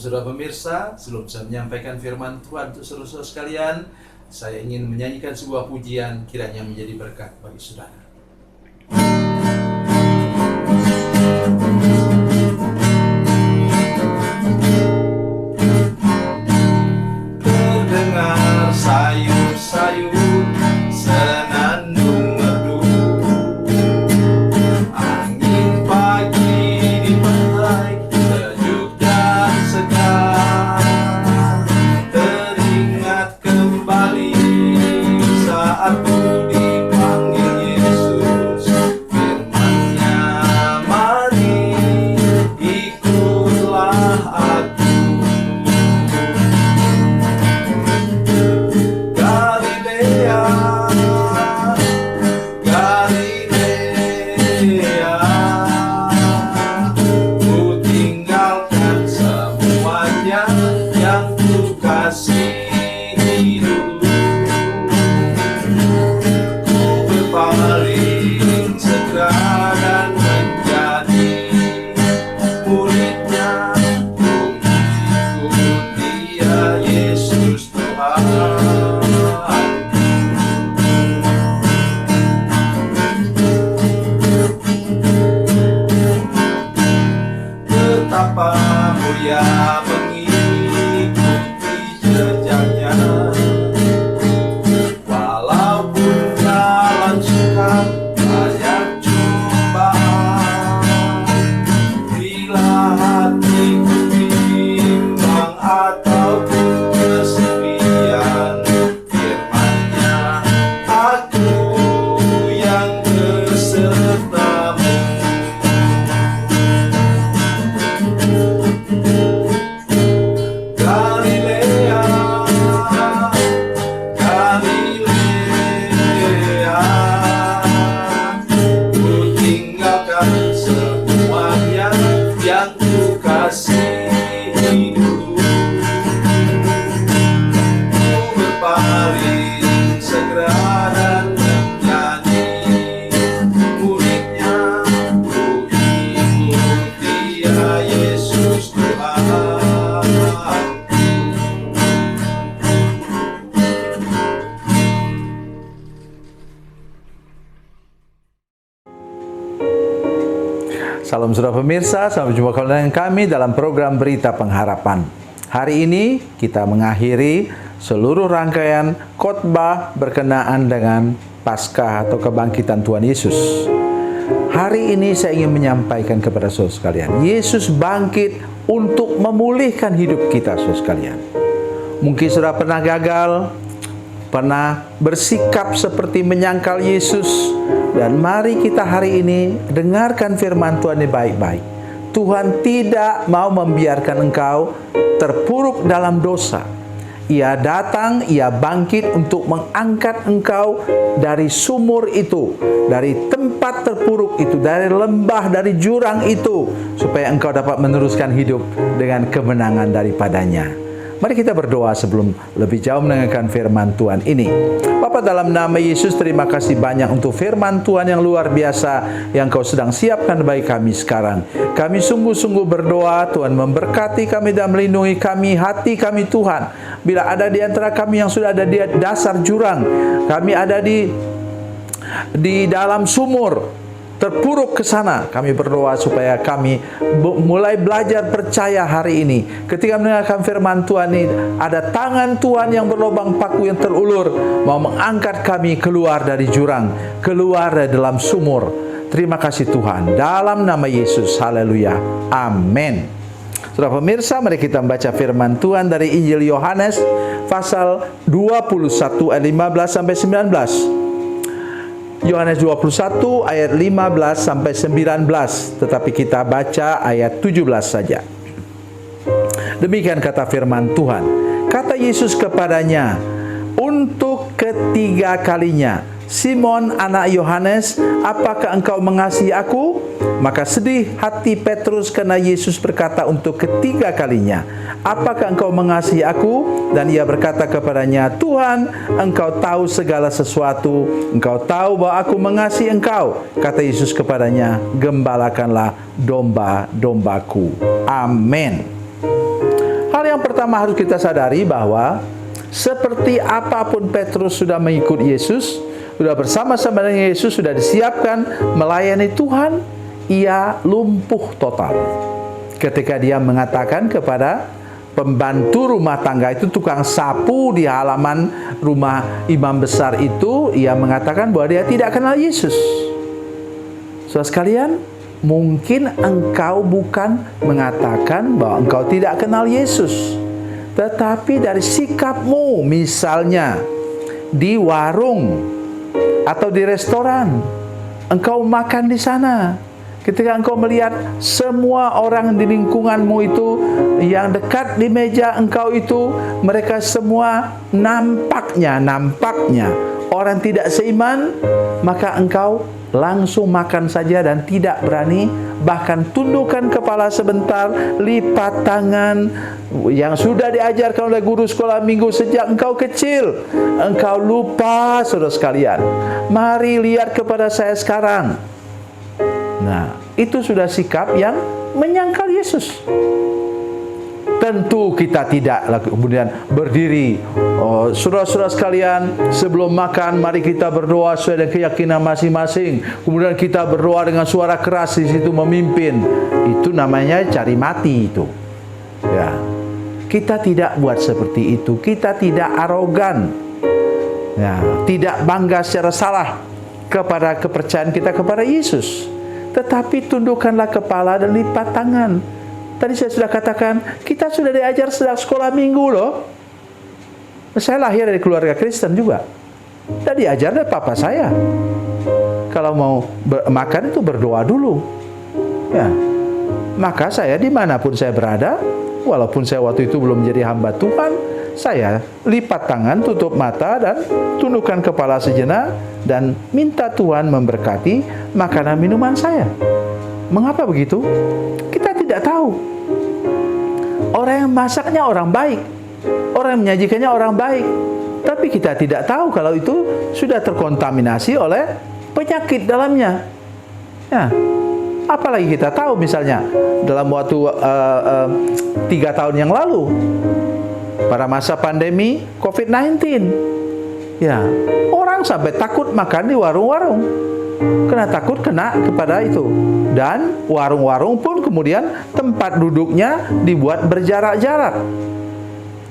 saudara pemirsa, sebelum saya menyampaikan firman Tuhan untuk saudara-saudara sekalian, saya ingin menyanyikan sebuah pujian kiranya menjadi berkat bagi saudara. Terdengar sayup-sayup senandung merdu, angin pagi di pantai sejuk dan segar. Teringat kembali saat ku dipanggil Yesus, firman-Nya, mari ikutlah aku. Galilea, Galilea, ku tinggalkan semuanya yang ku kasihi dulu. Ku berpaling segera dan menjadi murid-Nya. Ku ikut Dia, Yesus Tuhan. Betapa mulia mengikuti jejaknya, walaupun jalan sukar banyak cobaan. Bila hatiku bimbang ataupun kesepian, firman-Nya, aku yang besertamu. Galilea, Galilea, ku tinggalkan semuanya yang ku kasihi dulu. Ku berpaling segera dan menjadi murid-Nya. Ku ikut Dia, Yesus Tuhan. Salam saudara pemirsa, sampai jumpa kembali dengan kami dalam program Berita Pengharapan. Hari ini kita mengakhiri seluruh rangkaian khotbah berkenaan dengan Paskah atau kebangkitan Tuhan Yesus. Hari ini saya ingin menyampaikan kepada saudara sekalian, Yesus bangkit untuk memulihkan hidup kita, saudara sekalian. Mungkin saudara pernah gagal, pernah bersikap seperti menyangkal Yesus, dan mari kita hari ini dengarkan firman Tuhan ini baik-baik. Tuhan tidak mau membiarkan engkau terpuruk dalam dosa. Ia datang, Ia bangkit untuk mengangkat engkau dari sumur itu, dari tempat terpuruk itu, dari lembah, dari jurang itu, supaya engkau dapat meneruskan hidup dengan kemenangan daripadanya. Mari kita berdoa sebelum lebih jauh mendengarkan firman Tuhan ini. Bapa, dalam nama Yesus, terima kasih banyak untuk firman Tuhan yang luar biasa yang Kau sedang siapkan bagi kami sekarang. Kami sungguh-sungguh berdoa, Tuhan memberkati kami dan melindungi kami, hati kami Tuhan. Bila ada di antara kami yang sudah ada di dasar jurang, kami ada di dalam sumur, terpuruk ke sana, kami berdoa supaya kami mulai belajar percaya hari ini. Ketika mendengarkan firman Tuhan ini, ada tangan Tuhan yang berlubang paku yang terulur, mau mengangkat kami keluar dari jurang, keluar dari dalam sumur. Terima kasih Tuhan, dalam nama Yesus, haleluya, amin. Saudara pemirsa, mari kita membaca firman Tuhan dari Injil Yohanes pasal 21 ayat 15 sampai 19. Yohanes 21 ayat 15 sampai 19, tetapi kita baca ayat 17 saja. Demikian kata firman Tuhan. Kata Yesus kepadanya untuk ketiga kalinya, Simon anak Yohanes, apakah engkau mengasihi aku? Maka sedih hati Petrus karena Yesus berkata untuk ketiga kalinya, apakah engkau mengasihi aku? Dan ia berkata kepadanya, Tuhan, engkau tahu segala sesuatu, engkau tahu bahwa aku mengasihi engkau. Kata Yesus kepadanya, gembalakanlah domba-dombaku. Amin. yang pertama harus kita sadari bahwa seperti apapun Petrus sudah mengikut Yesus, sudah bersama-sama dengan Yesus, sudah disiapkan melayani Tuhan, ia lumpuh total. Ketika dia mengatakan kepada pembantu rumah tangga itu, tukang sapu di halaman rumah imam besar itu, ia mengatakan bahwa dia tidak kenal Yesus. Saudara sekalian, mungkin engkau bukan mengatakan bahwa engkau tidak kenal Yesus, tetapi dari sikapmu, misalnya di warung atau di restoran, engkau makan di sana, ketika engkau melihat semua orang di lingkunganmu itu, yang dekat di meja engkau itu, mereka semua nampaknya orang tidak seiman, maka engkau langsung makan saja dan tidak berani, bahkan tundukkan kepala sebentar, lipat tangan, yang sudah diajarkan oleh guru sekolah minggu sejak engkau kecil. Engkau lupa, saudara sekalian. Mari lihat kepada saya sekarang. Nah, itu sudah sikap yang menyangkal Yesus. Tentu kita tidak kemudian berdiri, saudara-saudara sekalian, sebelum makan mari kita berdoa sesuai dengan keyakinan masing-masing. Kemudian kita berdoa dengan suara keras di situ memimpin. Itu namanya cari mati itu. Ya. Kita tidak buat seperti itu. Kita tidak arogan. Ya, tidak bangga secara salah kepada kepercayaan kita kepada Yesus. Tetapi tundukkanlah kepala dan lipat tangan. Tadi saya sudah katakan, kita sudah diajar sejak sekolah minggu loh. Saya lahir dari keluarga Kristen juga. Dan diajar dari papa saya. Kalau mau makan itu berdoa dulu. Ya. Maka saya dimanapun saya berada, walaupun saya waktu itu belum menjadi hamba Tuhan, saya lipat tangan, tutup mata, dan tundukkan kepala sejenak, dan minta Tuhan memberkati makanan minuman saya. Mengapa begitu? Kita tidak tahu. Orang yang masaknya orang baik, orang yang menyajikannya orang baik, tapi kita tidak tahu kalau itu sudah terkontaminasi oleh penyakit dalamnya. Ya. Apalagi kita tahu misalnya dalam waktu 3 tahun yang lalu, pada masa pandemi COVID-19, ya, orang sampai takut makan di warung-warung, karena takut kena kepada itu. Dan warung-warung pun kemudian tempat duduknya dibuat berjarak-jarak.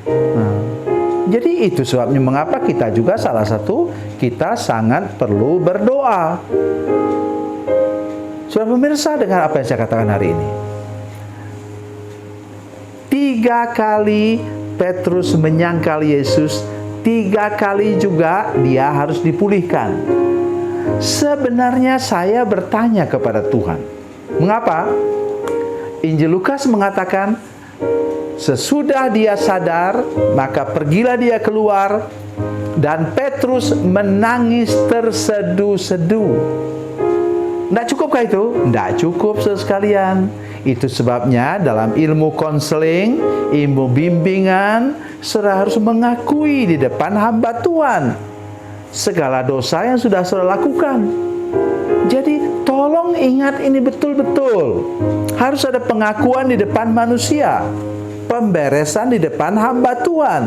Nah, jadi itu sebabnya mengapa kita juga salah satu, kita sangat perlu berdoa. Saudara pemirsa, dengan apa yang saya katakan hari ini, 3 kali Petrus menyangkal Yesus, 3 kali juga dia harus dipulihkan. Sebenarnya saya bertanya kepada Tuhan, mengapa? Injil Lukas mengatakan, sesudah dia sadar, maka pergilah dia keluar, dan Petrus menangis terseduh-seduh. Tidak cukupkah itu? Tidak cukup, saudara sekalian. Itu sebabnya dalam ilmu konseling, ilmu bimbingan, saudara harus mengakui di depan hamba Tuhan segala dosa yang sudah saudara lakukan. Jadi tolong ingat ini betul-betul. Harus ada pengakuan di depan manusia, pemberesan di depan hamba Tuhan.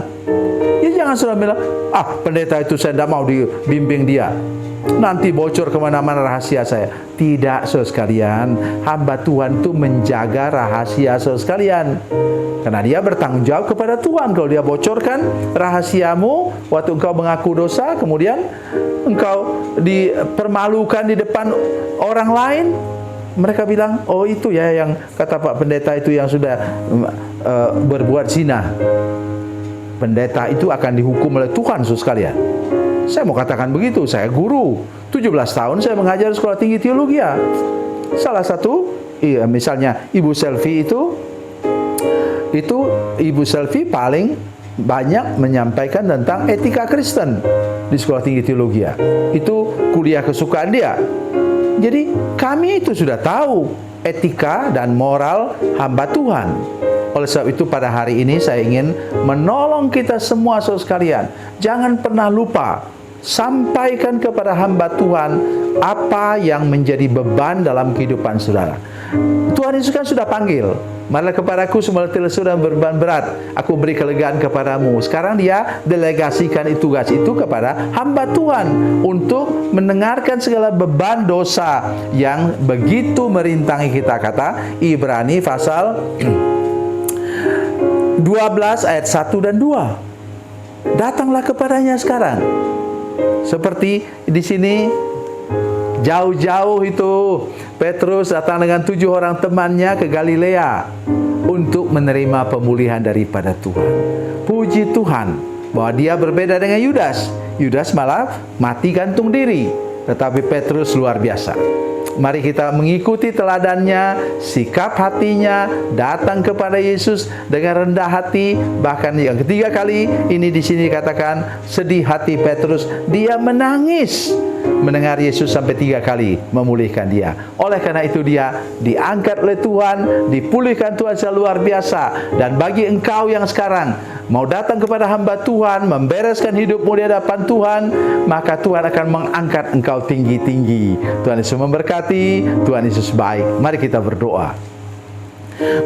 Ya jangan saudara bilang, pendeta itu saya tidak mau dibimbing dia, nanti bocor kemana-mana rahasia saya. Tidak, saudara sekalian. Hamba Tuhan itu menjaga rahasia saudara sekalian, karena dia bertanggung jawab kepada Tuhan. Kalau dia bocorkan rahasiamu waktu engkau mengaku dosa, kemudian engkau dipermalukan di depan orang lain, mereka bilang, oh itu ya yang kata Pak Pendeta itu yang sudah berbuat zina. Pendeta itu akan dihukum oleh Tuhan, saudara sekalian. Saya mau katakan begitu, saya guru 17 tahun saya mengajar di Sekolah Tinggi Teologi. Salah satu, misalnya Ibu Selvi itu Ibu Selvi paling banyak menyampaikan tentang etika Kristen di Sekolah Tinggi Teologi. Itu kuliah kesukaan dia. Jadi kami itu sudah tahu etika dan moral hamba Tuhan. Oleh sebab itu pada hari ini saya ingin menolong kita semua saudara sekalian. Jangan pernah lupa, sampaikan kepada hamba Tuhan apa yang menjadi beban dalam kehidupan saudara. Tuhan Yesus kan sudah panggil, marilah kepadaku semua letih lesu dan beban berat, aku beri kelegaan kepadamu. Sekarang dia delegasikan tugas itu kepada hamba Tuhan untuk mendengarkan segala beban dosa yang begitu merintangi kita. Kata Ibrani pasal 12 ayat 1 dan 2. Datanglah kepadanya sekarang. Seperti di sini, jauh-jauh itu Petrus datang dengan 7 orang temannya ke Galilea untuk menerima pemulihan daripada Tuhan. Puji Tuhan bahwa dia berbeda dengan Yudas. Yudas malah mati gantung diri, tetapi Petrus luar biasa. Mari kita mengikuti teladannya, sikap hatinya, datang kepada Yesus dengan rendah hati. Bahkan yang ketiga kali ini di sini dikatakan sedih hati Petrus, dia menangis mendengar Yesus sampai 3 kali memulihkan dia. Oleh karena itu dia diangkat oleh Tuhan, dipulihkan Tuhan secara luar biasa. Dan bagi engkau yang sekarang mau datang kepada hamba Tuhan, membereskan hidupmu di hadapan Tuhan, maka Tuhan akan mengangkat engkau tinggi-tinggi. Tuhan Yesus memberkati, Tuhan Yesus baik. Mari kita berdoa.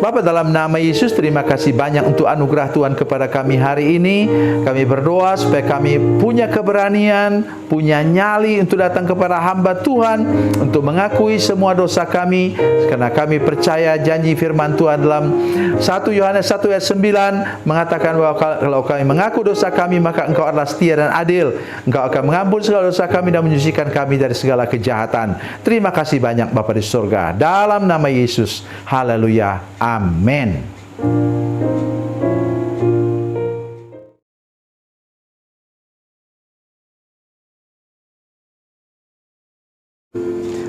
Bapa, dalam nama Yesus, terima kasih banyak untuk anugerah Tuhan kepada kami hari ini. Kami berdoa supaya kami punya keberanian, punya nyali untuk datang kepada hamba Tuhan, untuk mengakui semua dosa kami, karena kami percaya janji firman Tuhan dalam 1 Yohanes 1 ayat 9 mengatakan bahwa kalau kami mengaku dosa kami, maka Engkau adalah setia dan adil. Engkau akan mengampuni segala dosa kami dan menyucikan kami dari segala kejahatan. Terima kasih banyak Bapa di surga. Dalam nama Yesus. Haleluya. Amin.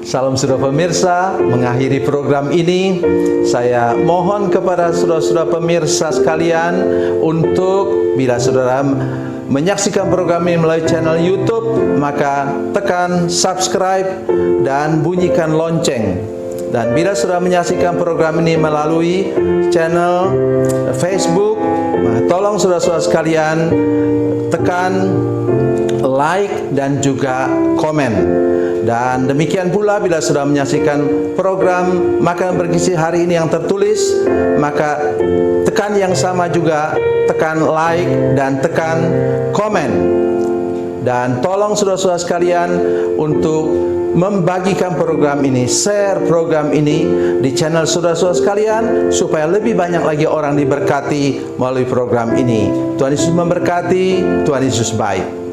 Salam saudara pemirsa, mengakhiri program ini saya mohon kepada saudara-saudara pemirsa sekalian untuk bila saudara menyaksikan program ini melalui channel YouTube, maka tekan subscribe dan bunyikan lonceng. Dan bila saudara menyaksikan program ini melalui channel Facebook, tolong saudara-saudara sekalian tekan like dan juga komen. Dan demikian pula bila sudah menyaksikan program Makanan Bergizi hari ini yang tertulis, maka tekan yang sama juga, tekan like dan tekan komen. Dan tolong saudara-saudara sekalian untuk membagikan program ini, share program ini di channel saudara-saudara sekalian, supaya lebih banyak lagi orang diberkati melalui program ini. Tuhan Yesus memberkati, Tuhan Yesus baik.